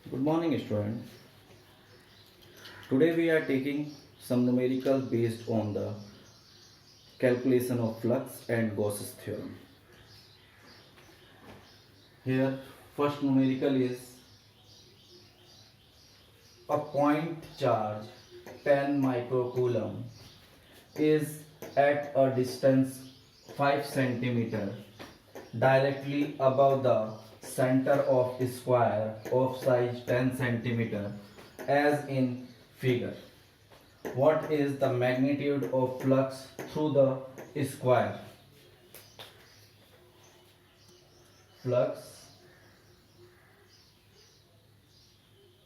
Good morning, student. Today we are taking some numerical based on the calculation of flux and Gauss's theorem. Here, first numerical is a point charge 10 microcoulomb is at a distance 5 centimeter directly above the center of square of size 10 centimeter as in figure. What is the magnitude of flux through the square? Flux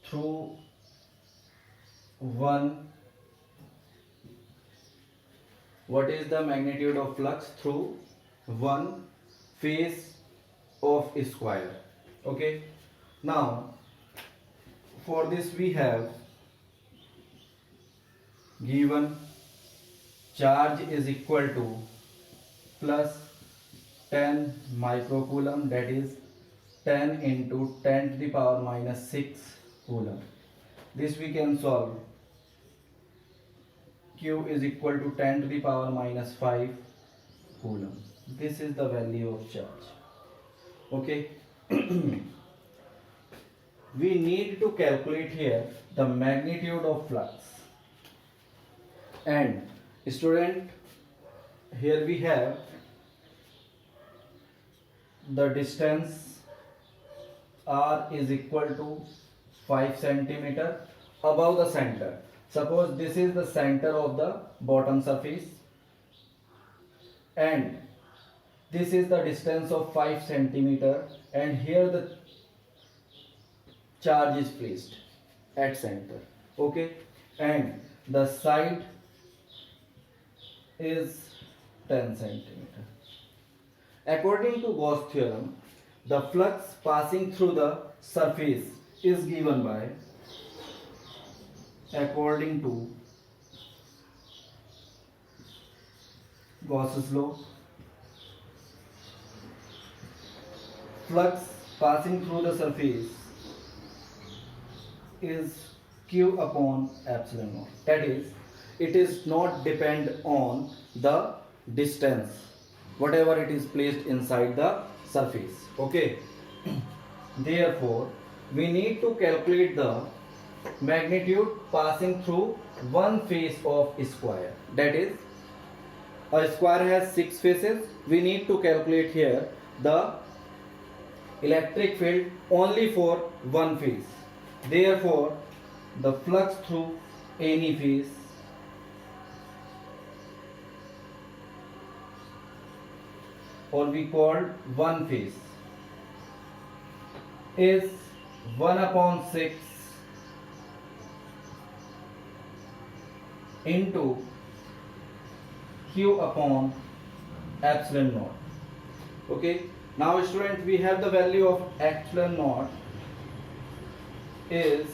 through one. What is the magnitude of flux through one face of square? Okay. Now, for this we have given charge is equal to plus 10 microcoulomb, that is 10 into 10 to the power minus 6 coulomb. This we can solve. Q is equal to 10 to the power minus 5 coulomb. This is the value of charge. Okay. We need to calculate here the magnitude of flux. And student, here we have the distance r is equal to 5 centimeter above the center. Suppose this is the center of the bottom surface and this is the distance of 5 centimeter, and here the charge is placed at center. Okay, and the side is 10 centimeter. According to Gauss theorem, the flux passing through the surface is given by, according to Gauss's law, flux passing through the surface is Q upon epsilon naught. That is, it is not depend on the distance, whatever it is placed inside the surface. Okay. Therefore, we need to calculate the magnitude passing through one face of a square. That is, a square has 6 faces. We need to calculate here the electric field only for one face. Therefore, the flux through any face or we call one face is 1 upon 6 into Q upon epsilon naught. Okay. Now student, we have the value of epsilon naught is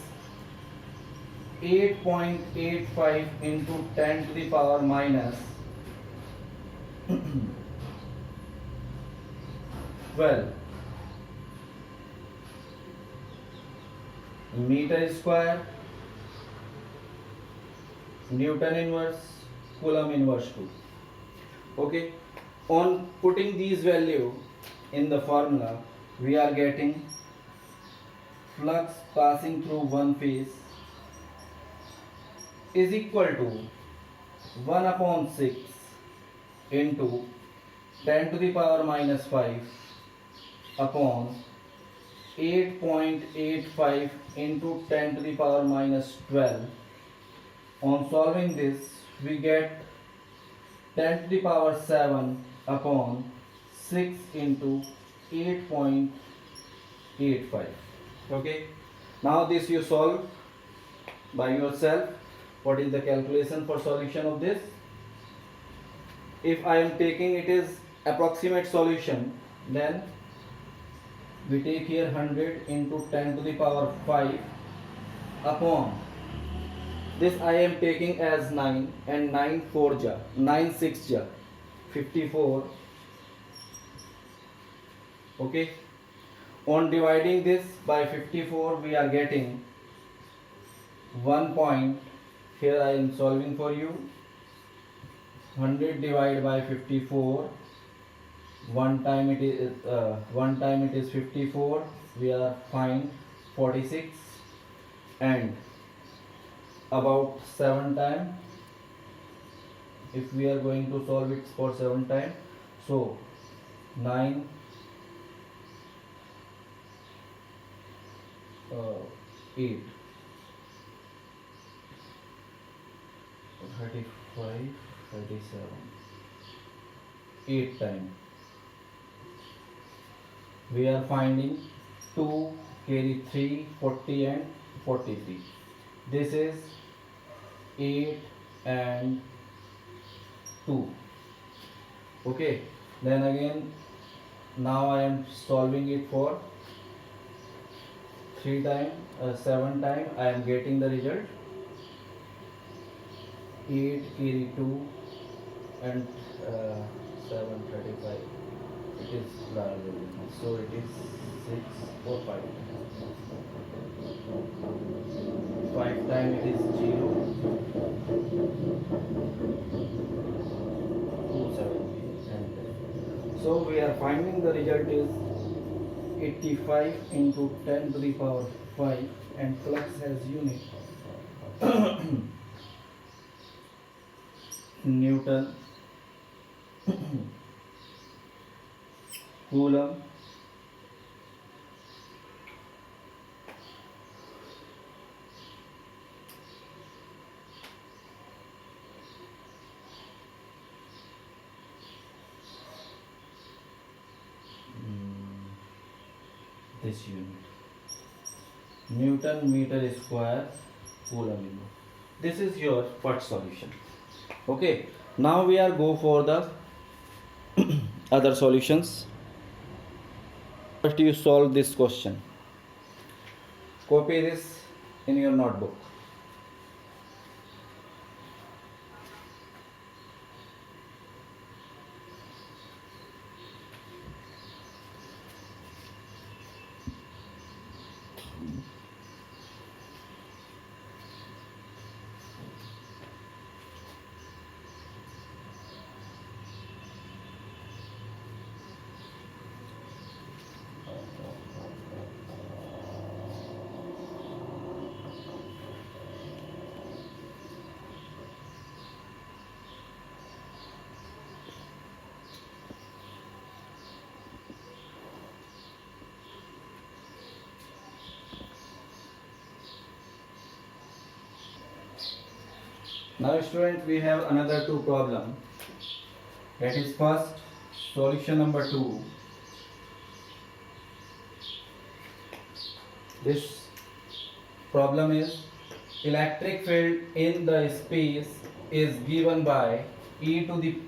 8.85 into 10 to the power minus 12 meter square Newton inverse Coulomb inverse 2. Okay, on putting these value in the formula, we are getting flux passing through one face is equal to 1 upon 6 into 10 to the power minus 5 upon 8.85 into 10 to the power minus 12. On solving this, we get 10 to the power 7 upon 6 into 8.85. Okay. Now this you solve by yourself. What is the calculation for solution of this? If I am taking it is approximate solution, then we take here 100 into 10 to the power 5 upon this I am taking as 9 and 9 4 ja 9 6 ja 54. Okay, On dividing this by 54, we are getting 1 point. Here I am solving for you. 100 divided by 54. One time it is 54. We are find 46, and about 7 time. If we are going to solve it for 7 time, so 9, 8, 35, 37, 8 time. We are finding 2 carry 3, 40 and 43. This is 8 and 2. Okay, then again now I am solving it for 3 time, 7 time. I am getting the result 8 carry 2 and 7, 35. It is larger, so it is 6 or 5. 5 time it is 0, 270, and so we are finding the result is 85 into 10 to the power 5, and flux has unit Newton, Coulomb, this unit, Newton meter square Coulomb. This is your first solution. Okay, now we are go for the other solutions. First you solve this question. Copy this in your notebook. Now students, we have another two problem. That is first solution number 2. This problem is electric field in the space is given by E to the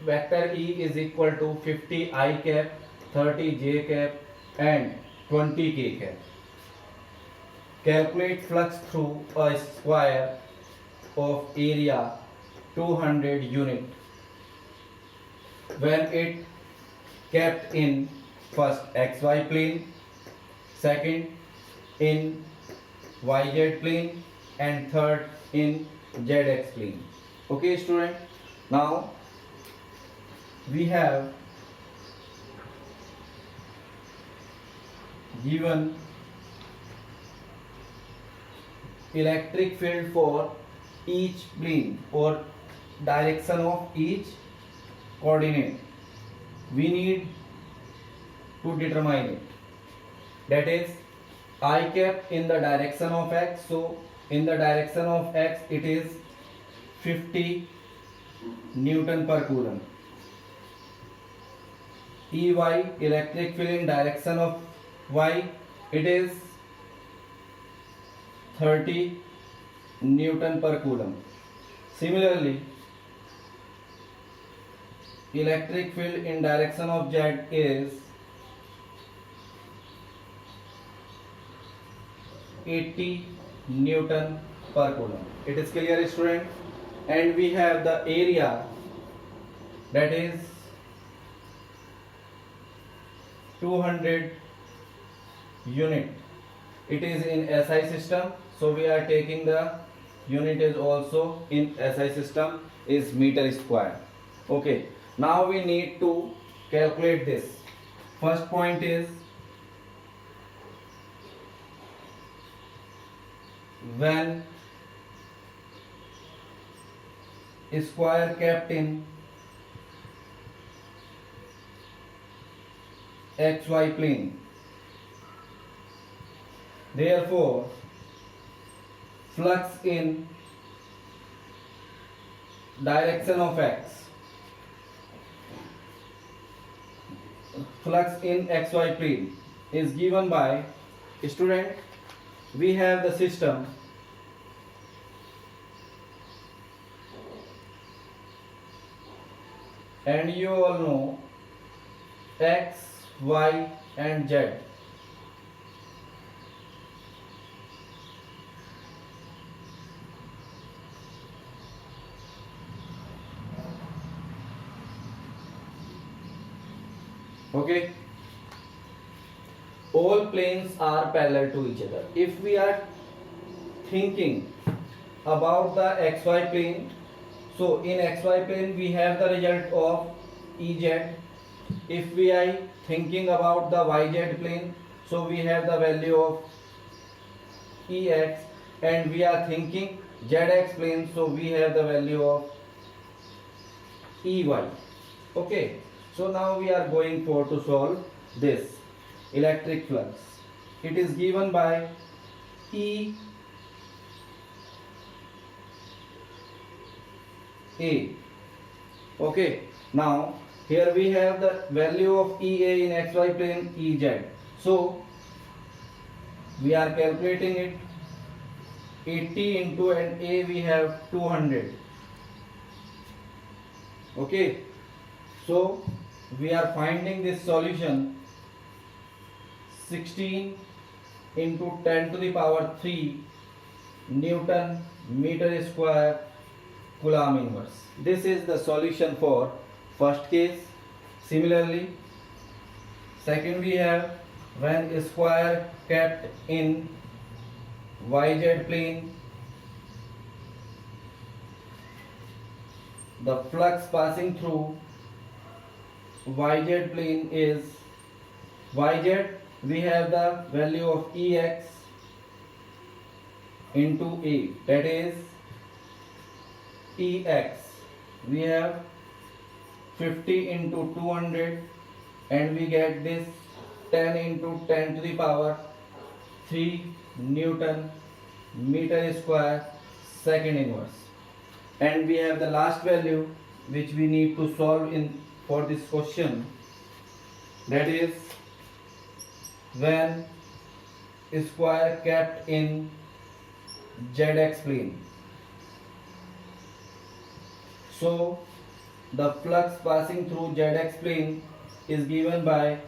vector E is equal to 50 I cap, 30 J cap and 20 K cap. Calculate flux through a square of area 200 unit when it kept in first XY plane, second in YZ plane and third in ZX plane. Okay student, now we have given electric field for each plane or direction of each coordinate. We need to determine it. That is I cap in the direction of X. So in the direction of X it is 50 Newton per Coulomb. EY electric field in direction of Y, it is 30 Newton per Coulomb. Similarly, electric field in direction of Z is 80 Newton per Coulomb. It is clear student? And we have the area, that is 200 unit. It is in SI system, so we are taking the unit is also in SI system is meter square. Okay, now we need to calculate this. First point is when square kept in XY plane, therefore flux in direction of X, flux in XY plane is given by, student, we have the system and you all know X, Y and Z. Okay, all planes are parallel to each other. If we are thinking about the XY plane, so in XY plane we have the result of EZ. If we are thinking about the YZ plane, so we have the value of EX, and we are thinking ZX plane, so we have the value of EY. Okay, so now we are going for to solve this electric flux. It is given by E A. Okay, now here we have the value of EA in XY plane, EZ. So we are calculating it. 80 into and A we have 200. Okay, so we are finding this solution 16 into 10 to the power 3 Newton meter square Coulomb inverse. This is the solution for first case. Similarly, second we have when square kept in YZ plane, the flux passing through YZ plane is YZ, we have the value of EX into A, that is EX. We have 50 into 200 and we get this 10 into 10 to the power 3 Newton meter square second inverse. And we have the last value which we need to solve in for this question, that is when square kept in ZX plane. So the flux passing through ZX plane is given by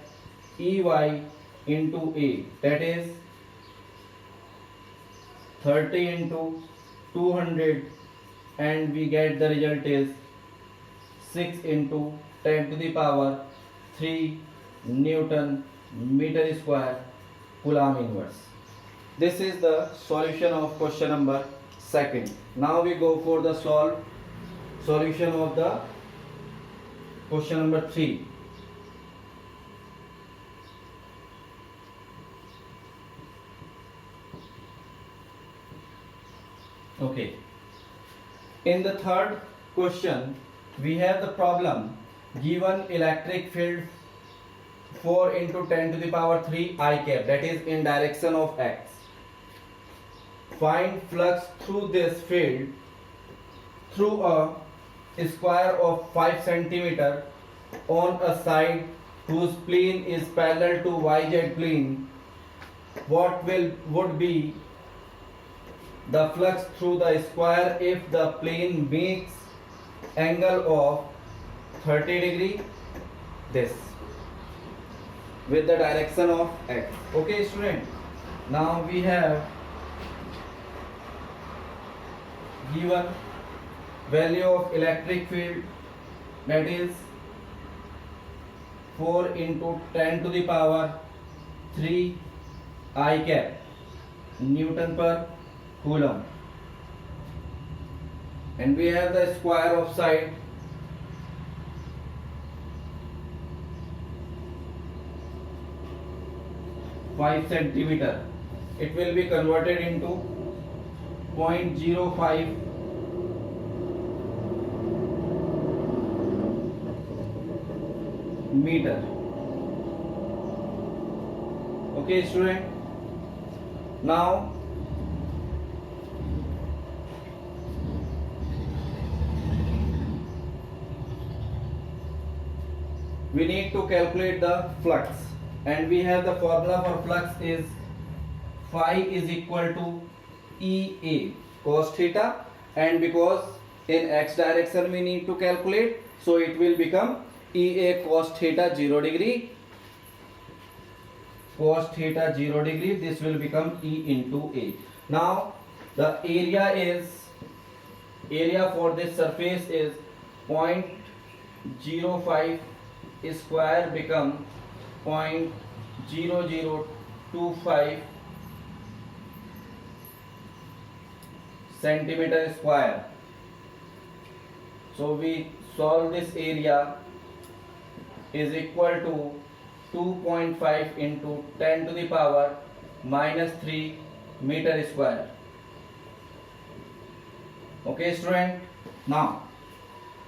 EY into A, that is 30 into 200 and we get the result is 6 into 10 to the power 3 Newton meter square Coulomb inverse. This is the solution of question number second. Now we go for the solution of the question number 3. Okay. In the third question, we have the problem given electric field 4 into 10 to the power 3 I cap, that is in direction of X. Find flux through this field through a square of 5 centimeter on a side whose plane is parallel to YZ plane. What would be the flux through the square if the plane makes angle of 30 degree, this with the direction of X. Okay student, now we have given value of electric field, that is 4 into 10 to the power 3 I cap Newton per Coulomb, and we have the square of side, 5 centimeter. It will be converted into 0.05 meter. Okay, student. Now we need to calculate the flux, and we have the formula for flux is phi is equal to EA cos theta, and because in x direction we need to calculate, so it will become EA cos theta 0 degree, cos theta 0 degree, this will become E into A. Now the area for this surface is 0.05 square become 0.0025 centimeter square. So we solve this area is equal to 2.5 into 10 to the power minus 3 meter square. Okay, student. Now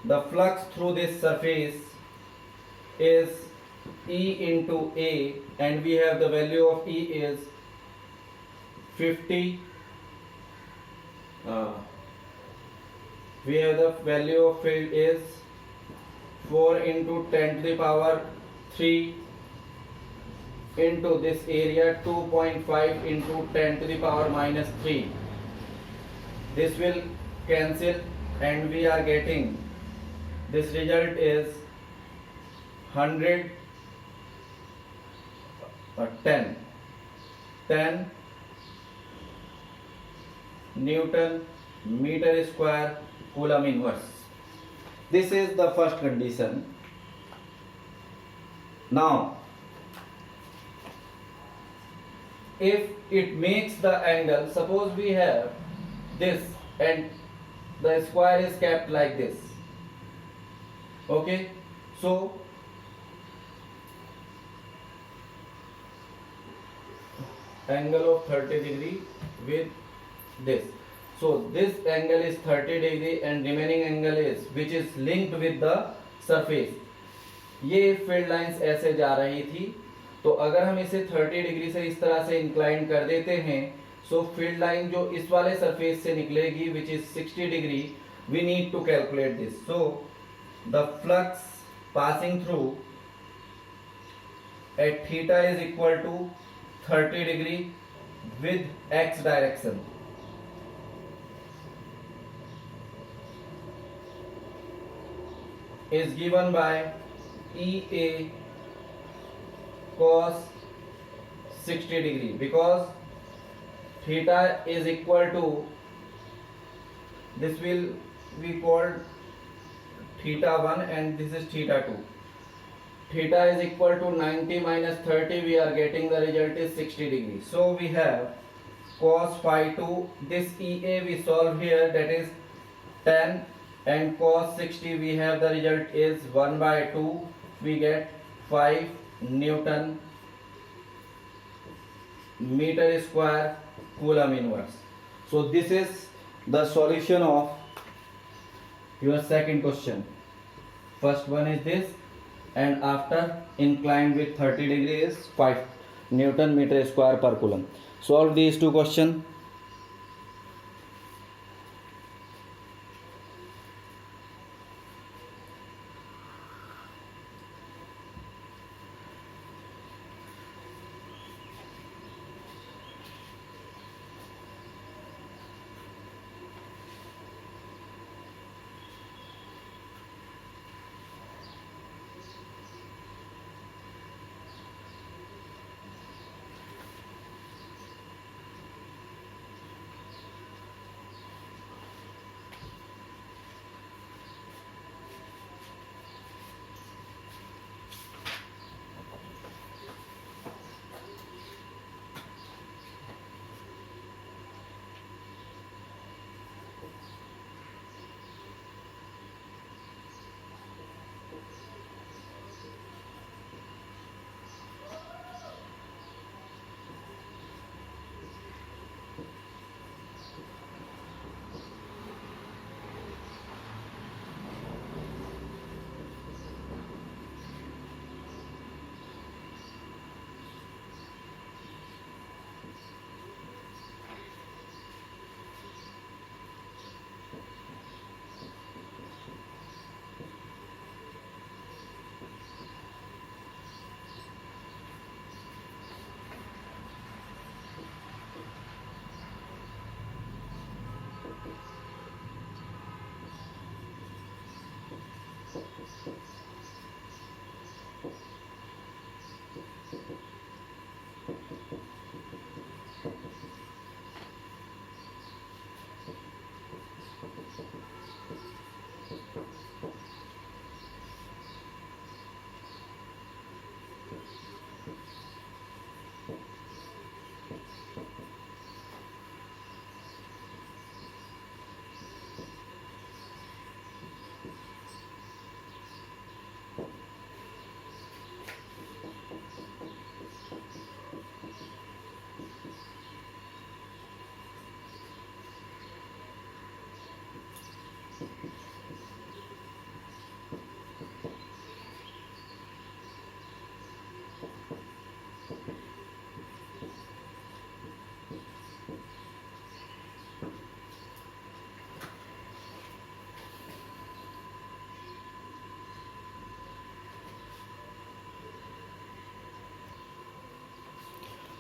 the flux through this surface is E into A, and we have the value of E is 50. We have the value of field is 4 into 10 to the power 3 into this area 2.5 into 10 to the power minus 3. This will cancel, and we are getting this result is 10 Newton meter square Coulomb inverse. This is the first condition. Now if it makes the angle, suppose we have this and the square is kept like this. Okay, so angle of 30 degree with this, so this angle is 30 degree and remaining angle is which is linked with the surface. ये field lines ऐसे जा रही थी, तो अगर हम इसे 30 degree से इस तरह से इंक्लाइन कर देते हैं, सो फील्ड लाइन जो इस वाले सरफेस से निकलेगी which is 60 degree, we need to calculate this. So the flux passing through at theta is equal to 30 degree with x direction. Is given by EA cos 60 degree, because theta is equal to, this will be called theta 1 and this is theta 2. Theta is equal to 90 minus 30, we are getting the result is 60 degree. So we have cos phi 2, this EA we solve here, that is 10, and cos 60 we have the result is 1 by 2, we get 5 Newton meter square Coulomb inverse. So this is the solution of your second question. First one is this, and after inclined with 30 degree is 5 Newton meter square per Coulomb. Solve these two questions.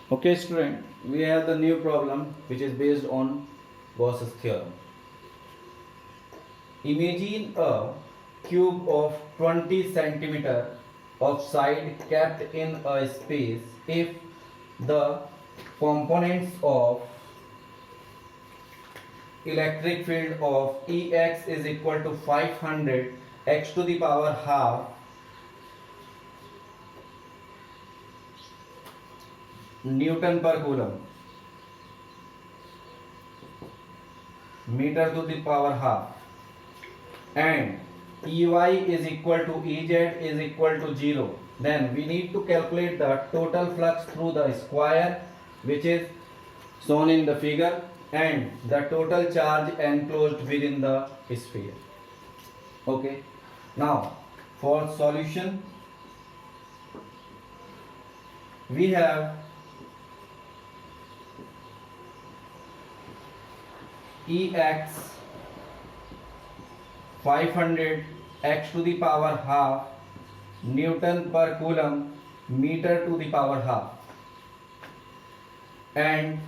Okay, student, we have the new problem which is based on Gauss's theorem. Imagine a cube of 20 centimeter of side kept in a space if the components of electric field of Ex is equal to 500 x to the power half Newton per coulomb meter to the power half, and Ey is equal to Ez is equal to 0, then we need to calculate the total flux through the square which is shown in the figure and the total charge enclosed within the sphere. Okay, now for solution we have Ex 500 x to the power half Newton per coulomb meter to the power half, and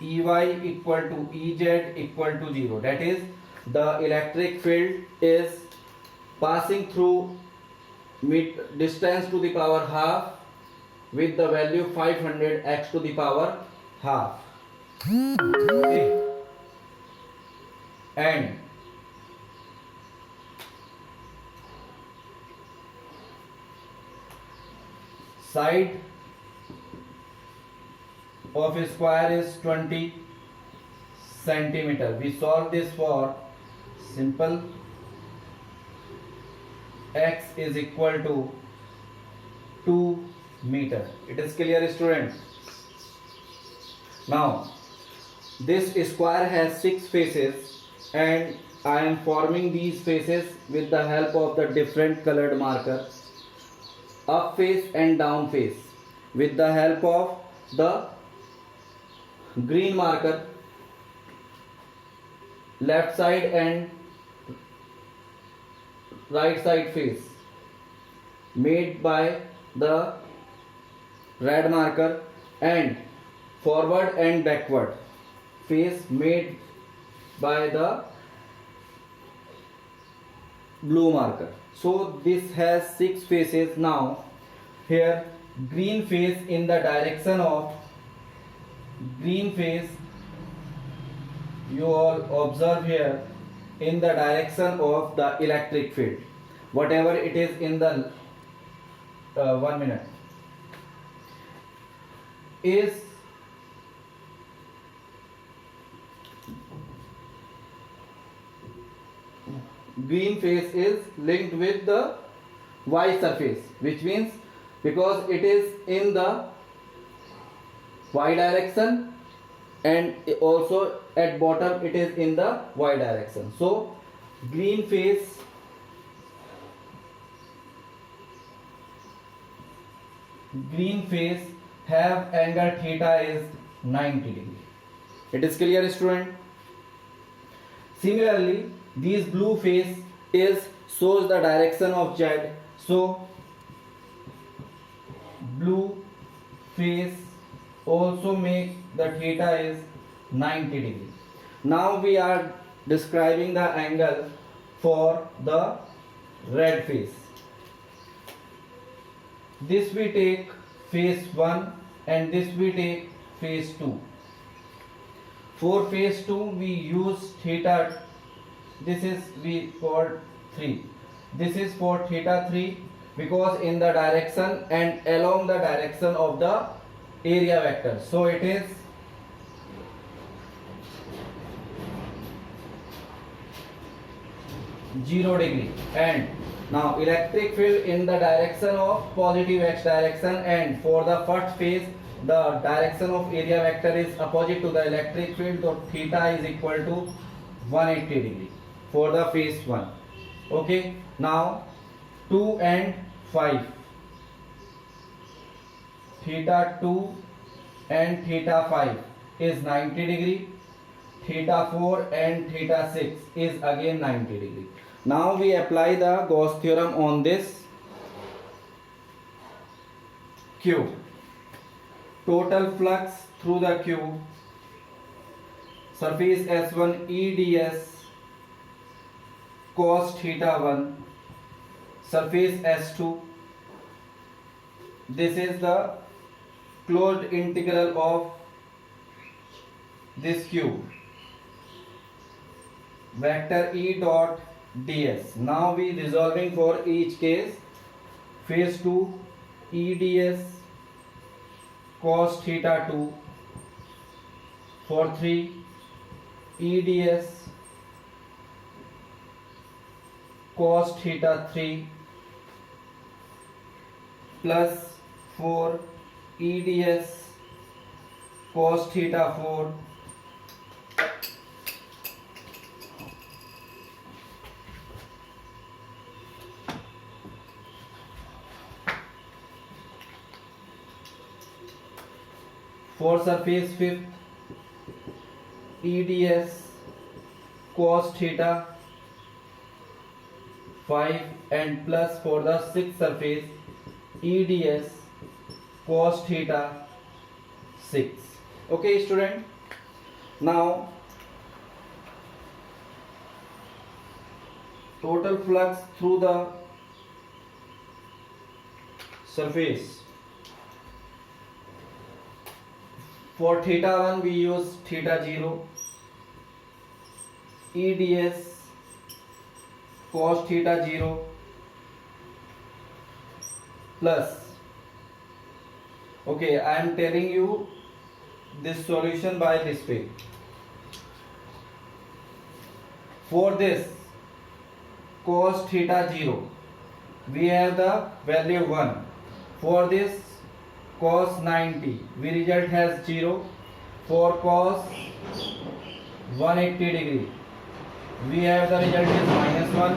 Ey equal to Ez equal to 0, that is the electric field is passing through distance to the power half with the value 500 x to the power half. Okay. And side of a square is 20 centimeter. We solve this for simple x is equal to 2 meter. It is clear, students? Now this square has 6 faces and I am forming these faces with the help of the different colored marker, up face and down face, with the help of the green marker, left side and right side face made by the red marker, and forward and backward face made by the blue marker. So this has 6 faces. Now here green face in the direction of green face, you all observe here, in the direction of the electric field, whatever it is in the 1 minute, is green face is linked with the y surface, which means because it is in the y direction and also at bottom it is in the y direction. So green face have angle theta is 90 degree. It is clear, student? Similarly, this blue face is shows the direction of z, so blue face also make the theta is 90 degree. Now we are describing the angle for the red face. This we take face 1 and this we take face 2. For face 2 we use theta, this is we called 3. This is for theta 3 because in the direction and along the direction of the area vector. So it is zero degree. And now electric field in the direction of positive x direction, and for the first phase the direction of area vector is opposite to the electric field, so theta is equal to 180 degree for the phase 1. Okay, now 2 and 5, theta 2 and theta 5 is 90 degree, theta 4 and theta 6 is again 90 degree. Now we apply the Gauss theorem on this cube. total flux through the cube, surface S1 EDS cos theta 1, surface S2, this is the closed integral of this cube, vector E dot ds. Now we resolving for each case. Phase 2 EDS cos theta 2, for 3 EDS cos theta 3 plus 4 EDS cos theta 4 for surface 5th EDS cos theta 5 and plus for the 6th surface EDS cos theta 6. Okay student, now total flux through the surface. For theta 1 we use theta 0, EDS cos theta 0 plus, okay, I am telling you this solution by this way. For this cos theta 0 we have the value 1. For this cos 90 we result has 0. For cos 180 degree we have the result is minus 1.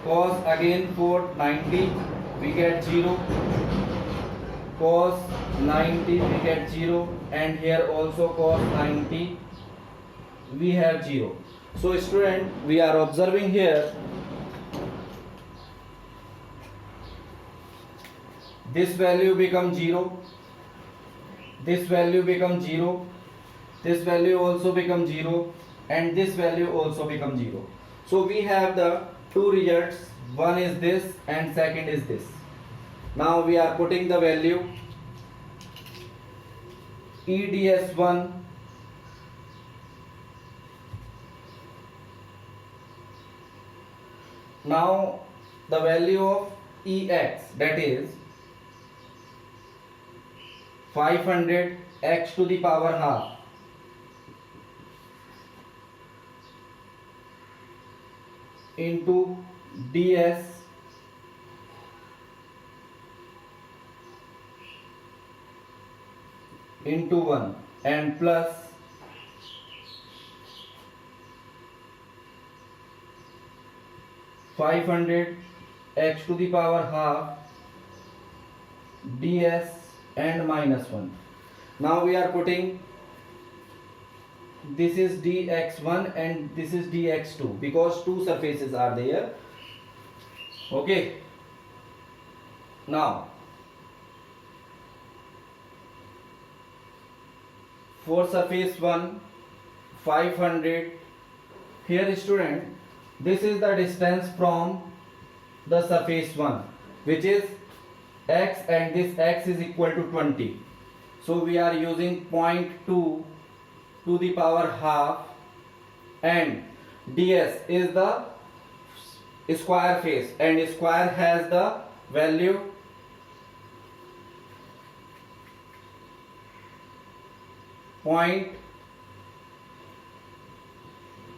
Cos again for 90 we get 0. Cos 90 we get 0, and here also cos 90 we have 0. So student, we are observing here this value becomes 0, this value becomes 0, this value also becomes 0, and this value also becomes 0. So we have the two results, one is this and second is this. Now we are putting the value EDS1 now the value of EX, that is 500 x to the power half into ds into 1 and plus 500 x to the power half ds and minus 1. Now we are putting this is dx1 and this is dx2 because two surfaces are there. Okay, now for surface 1 500, here student, this is the distance from the surface 1 which is x, and this x is equal to 20. So we are using 0.2 to the power half, and ds is the square face, and square has the value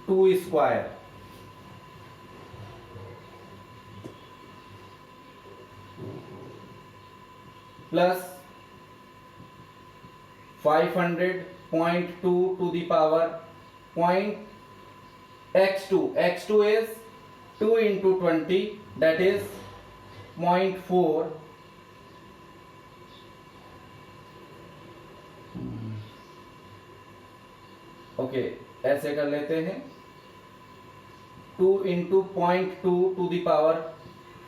.2 square plus 500.2 to the power point x2. x2 is 2 into 20, that is 0.4. Okay, ऐसे कर लेते हैं 2 into 0.2 to the power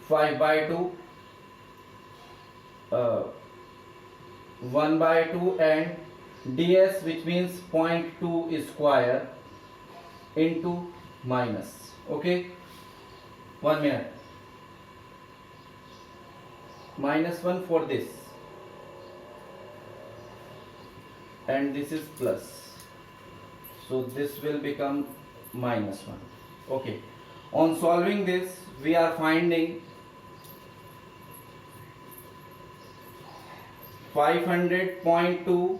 5/2 1 by 2 and ds, which means 0.2 square into minus. Okay, 1 minute. -1 for this, and this is plus, so this will become -1. Okay, on solving this we are finding 500.2.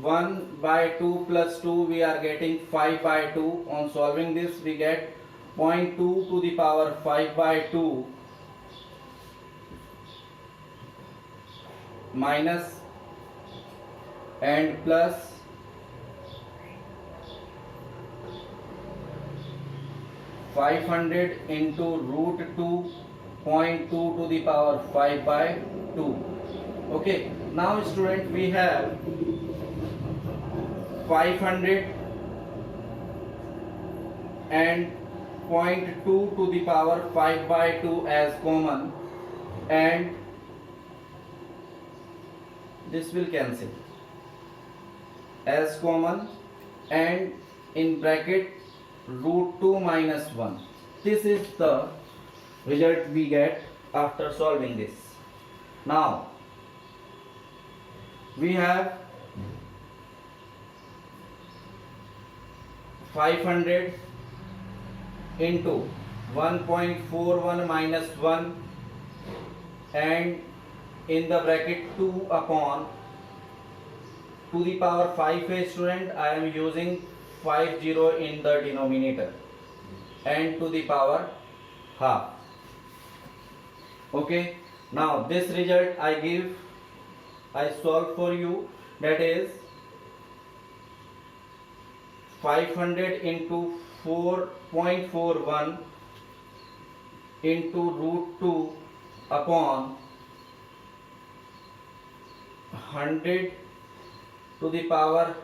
1 by 2 plus 2, we are getting 5 by 2. On solving this we get 0.2 to the power 5 by 2 minus and plus 500 into root 2, 0.2 to the power 5 by 2. Okay, now student, we have 500 and 0.2 to the power 5 by 2 as common, and this will cancel as common, and in bracket root 2 minus 1. This is the result we get after solving this. Now we have 500 into 1.41 minus 1 and in the bracket 2 upon to the power 5 a student. I am using 50 in the denominator and to the power half. Okay, now this result I solve for you, that is 500 into 4.41 into root 2 upon 100 to the power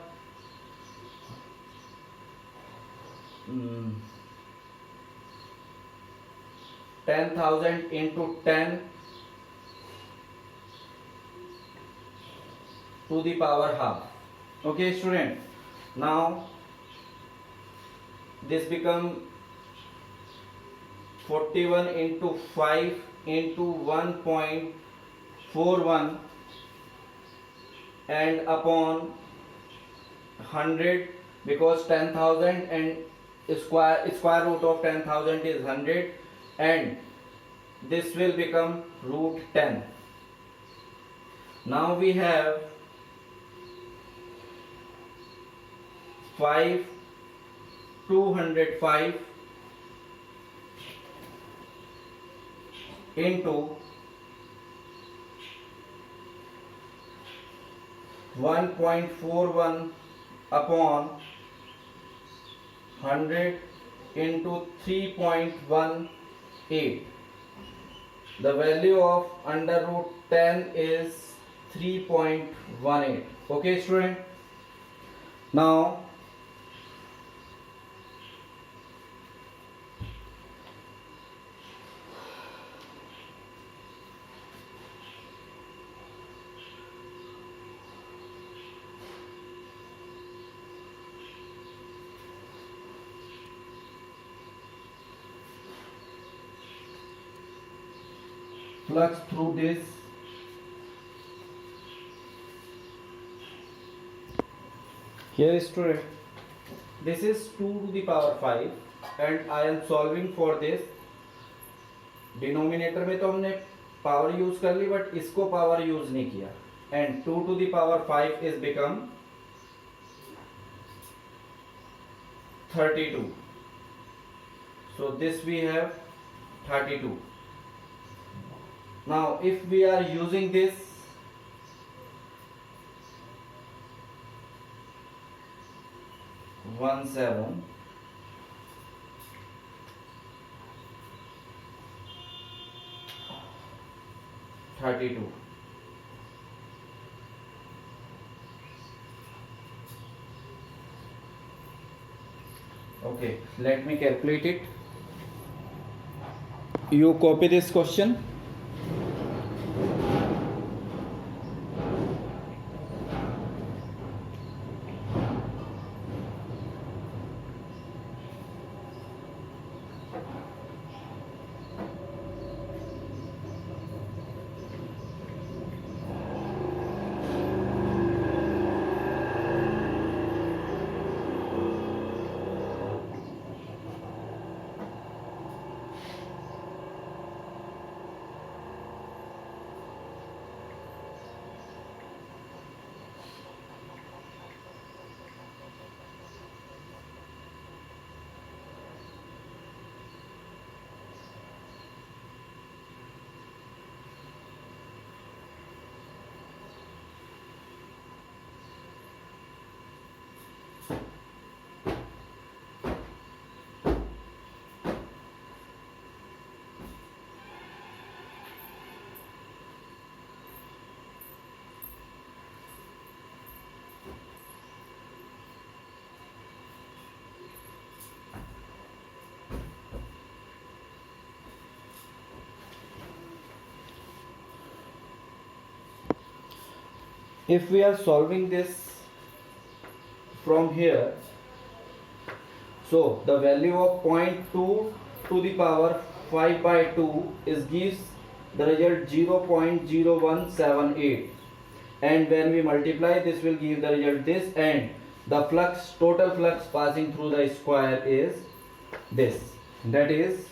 10,000 into 10 to the power half. Okay student, now this become 41 into 5 into 1.41 and upon 100, because 10,000 and square root of 10,000 is 100, and this will become root 10. Now we have 205 into 1.41 upon 100 into 3.18. The value of under root 10 is 3.18. Okay student, now flux through this. Here is student, this is 2 to the power 5 and I am solving for this. Denominator में तो हमने power use कर ली but इसको power use नहीं किया, and 2 to the power 5 is become 32. So this we have 32. Now if we are using this, one 7 32. Okay, let me calculate it. You copy this question. if we are solving this from here, so the value of 0.2 to the power 5 by 2 is gives the result 0.0178, and when we multiply this will give the result this, and the flux, total flux passing through the square is this, that is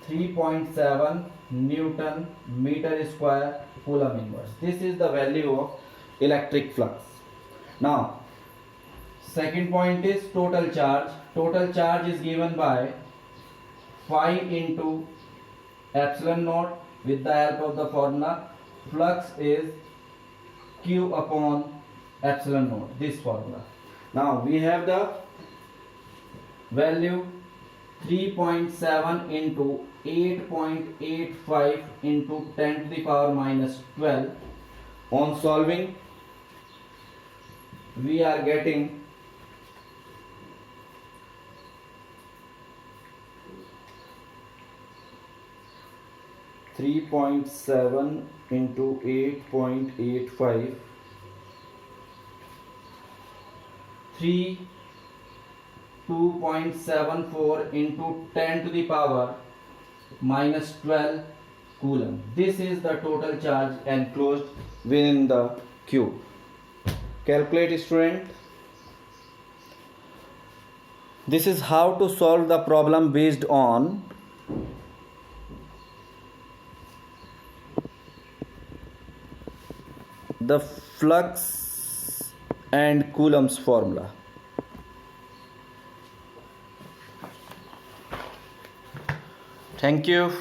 3.7 Newton meter square Coulomb inverse. This is the value of electric flux. Now second point is total charge. Total charge is given by phi into epsilon naught. With the help of the formula, flux is Q upon epsilon naught, this formula. Now we have the value 3.7 into 8.85 into 10 to the power minus 12. On solving, we are getting 3.7 into 8.85, 2.74 into 10 to the power minus 12 Coulomb. This is the total charge enclosed within the cube. Calculate, student. This is how to solve the problem based on the flux and Coulomb's formula. Thank you.